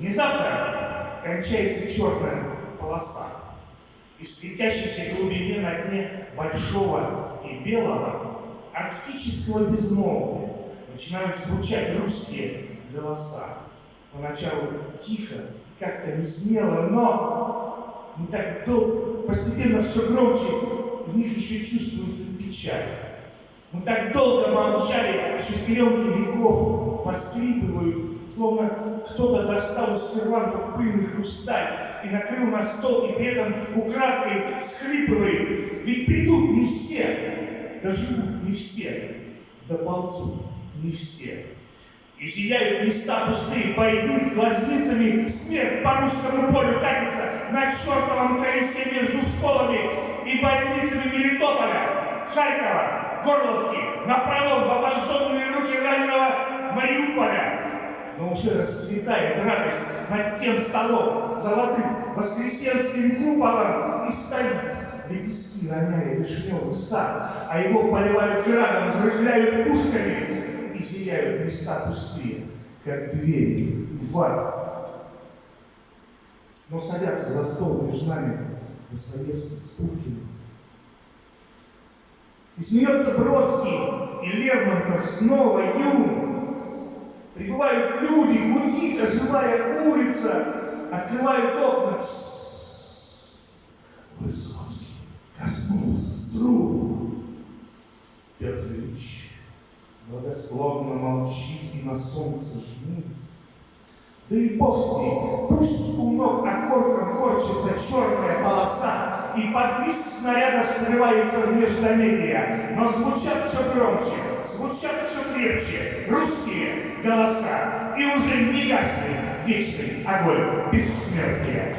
Внезапно кончается черная полоса, и в светящейся глубине на дне большого и белого арктического безмолвия начинают звучать русские голоса. Поначалу тихо, как-то не смело, но не так долго, постепенно все громче, в них еще чувствуется печаль. Мы так долго молчали, шестеренки веков поскрипывают, словно кто-то достал из серванта пыльный хрусталь и накрыл на стол, и при этом украдкой всхлипывает. Ведь придут не все, доживут не все, доползут не все. И зияют места пустые, бойниц глазницами, смерть по русскому полю катится на чертовом колесе между школами и больницами Мелитополя, Харькова, Горловки, напролом в обожженные руки раненого Мариуполя. Но уже расцветает радость над тем столом, золотым воскресенским куполом, и стоит, лепестки роняя вишневый сад, а его поливают градом, взрыхляют пушками, и зияют места пустые, как двери в ад. Но садятся за стол между нами Достоевский с Пушкиным. И смеется Бродский, и Лермонтов снова юн. Прибывают люди, гудит оживая улица, открывают окна. Высоцкий коснулся струн. Петр Ильич благосклонно молчит и на солнце жмурится. Да и бог с ней, пусть у ног окорком корчится черная полоса, и под визг снарядов срывается в междометия, но звучат все громче, звучат все крепче русские голоса, и уже не гаснет вечный огонь бессмертия.